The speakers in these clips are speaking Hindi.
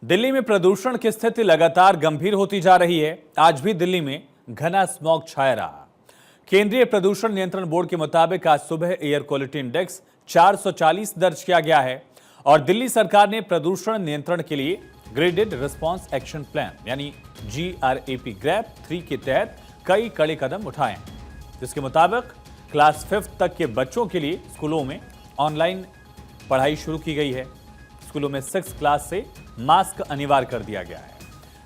दिल्ली में प्रदूषण की स्थिति लगातार गंभीर होती जा रही है। आज भी दिल्ली में घना स्मॉग छाया रहा। केंद्रीय प्रदूषण नियंत्रण बोर्ड के मुताबिक आज सुबह एयर क्वालिटी इंडेक्स 440 दर्ज किया गया है और दिल्ली सरकार ने प्रदूषण नियंत्रण के लिए ग्रेडेड रिस्पांस एक्शन प्लान यानी GRAP ग्रैप 3 के तहत कई कड़े कदम उठाए हैं, जिसके मुताबिक क्लास 5 तक के बच्चों के लिए स्कूलों में ऑनलाइन पढ़ाई शुरू की गई है। स्कूलों में 6 क्लास से मास्क अनिवार्य कर दिया गया है।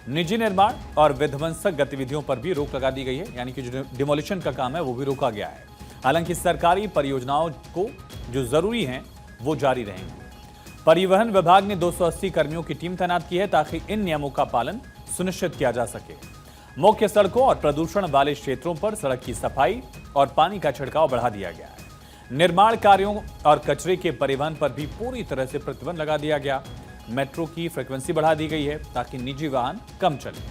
निजी निर्माण और विध्वंसक गतिविधियों पर भी रोक लगा दी गई है, यानी कि जो डिमोलिशन का काम है वो भी रोका गया है। हालांकि सरकारी परियोजनाओं को जो जरूरी हैं वो जारी रहेंगी। परिवहन विभाग ने 280 कर्मियों की टीम तैनात की है ताकि इन नियमों का पालन सुनिश्चित किया जा सके। मुख्य सड़कों और प्रदूषण वाले क्षेत्रों पर सड़क की सफाई और पानी का छिड़काव बढ़ा दिया गया है। निर्माण कार्यों और कचरे के परिवहन पर भी पूरी तरह से प्रतिबंध लगा दिया गया। मेट्रो की फ्रीक्वेंसी बढ़ा दी गई है ताकि निजी वाहन कम चले।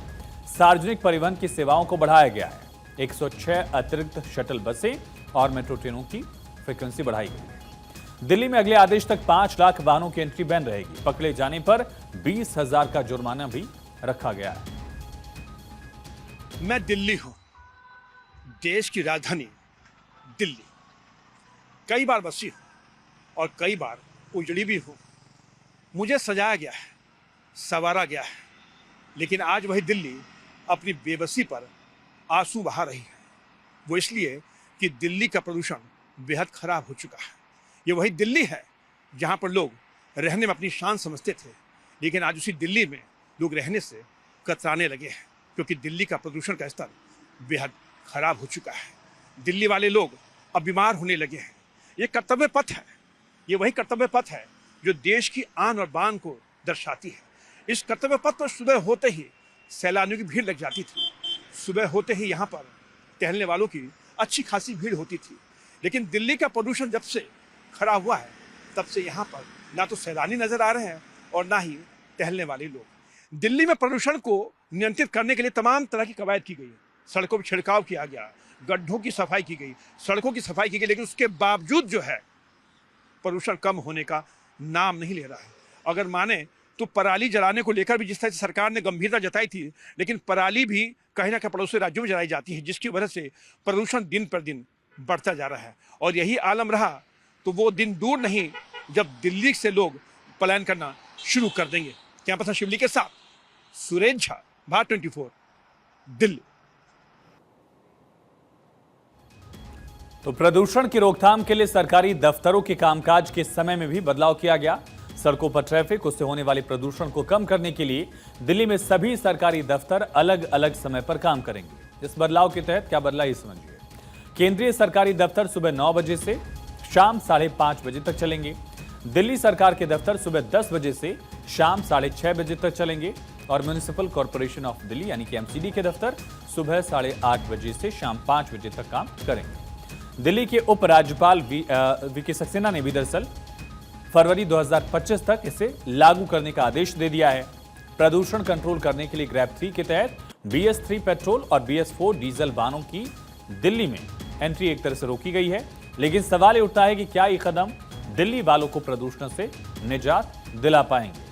सार्वजनिक परिवहन की सेवाओं को बढ़ाया गया है। 106 अतिरिक्त शटल बसें और मेट्रो ट्रेनों की फ्रीक्वेंसी बढ़ाई गई है। दिल्ली में अगले आदेश तक 5 लाख वाहनों की एंट्री बैन रहेगी। पकड़े जाने पर 20,000 का जुर्माना भी रखा गया है। मैं दिल्ली हूं, देश की राजधानी दिल्ली। कई बार बसी हूं और कई बार उजड़ी भी हूं। मुझे सजाया गया है, संवारा गया है, लेकिन आज वही दिल्ली अपनी बेबसी पर आंसू बहा रही है। वो इसलिए कि दिल्ली का प्रदूषण बेहद खराब हो चुका है। ये वही दिल्ली है जहां पर लोग रहने में अपनी शान समझते थे, लेकिन आज उसी दिल्ली में लोग रहने से कतराने लगे हैं, क्योंकि दिल्ली का प्रदूषण का स्तर बेहद खराब हो चुका है। दिल्ली वाले लोग अब बीमार होने लगे हैं। ये कर्तव्य पथ है, ये वही कर्तव्य पथ है जो देश की आन और बान को दर्शाती है। इस कर्तव्य पथ पर सुबह होते ही सैलानियों की भीड़ लग जाती थी। सुबह होते ही यहाँ पर टहलने वालों की अच्छी खासी भीड़ होती थी। लेकिन दिल्ली का प्रदूषण जब से खराब हुआ है, तब से यहाँ पर ना तो सैलानी नजर आ रहे हैं और ना ही टहलने वाले लोग। दिल्ली में प्रदूषण को नियंत्रित करने के लिए तमाम तरह की कवायद की गई। सड़कों पर छिड़काव किया गया, गड्ढों की सफाई की गई, सड़कों की सफाई की गई, लेकिन उसके बावजूद जो है प्रदूषण कम होने का नाम नहीं ले रहा है। अगर माने तो पराली जलाने को लेकर भी जिस तरह से सरकार ने गंभीरता जताई थी, लेकिन पराली भी कहीं ना कहीं पड़ोसी राज्यों में जलाई जाती है, जिसकी वजह से प्रदूषण दिन पर दिन बढ़ता जा रहा है। और यही आलम रहा तो वो दिन दूर नहीं जब दिल्ली से लोग पलायन करना शुरू कर देंगे। क्या पता शिवली के साथ सुरेश झा, भारत 24, दिल्ली। तो प्रदूषण की रोकथाम के लिए सरकारी दफ्तरों के कामकाज के समय में भी बदलाव किया गया। सड़कों पर ट्रैफिक, उससे होने वाले प्रदूषण को कम करने के लिए दिल्ली में सभी सरकारी दफ्तर अलग अलग समय पर काम करेंगे। इस बदलाव के तहत क्या बदला, ये समझिए। केंद्रीय सरकारी दफ्तर सुबह 9 बजे से शाम 5:30 बजे तक चलेंगे। दिल्ली सरकार के दफ्तर सुबह 10 बजे से शाम 6:30 बजे तक चलेंगे और म्युनिसिपल कॉर्पोरेशन ऑफ दिल्ली यानी कि MCD के दफ्तर सुबह 8:30 बजे से शाम 5 बजे तक काम करेंगे। दिल्ली के उपराज्यपाल वीके सक्सेना ने भी दरअसल फरवरी 2025 तक इसे लागू करने का आदेश दे दिया है। प्रदूषण कंट्रोल करने के लिए ग्रैप 3 के तहत BS3 पेट्रोल और BS4 डीजल वाहनों की दिल्ली में एंट्री एक तरह से रोकी गई है, लेकिन सवाल ये उठता है कि क्या ये कदम दिल्ली वालों को प्रदूषण से निजात दिला पाएंगे।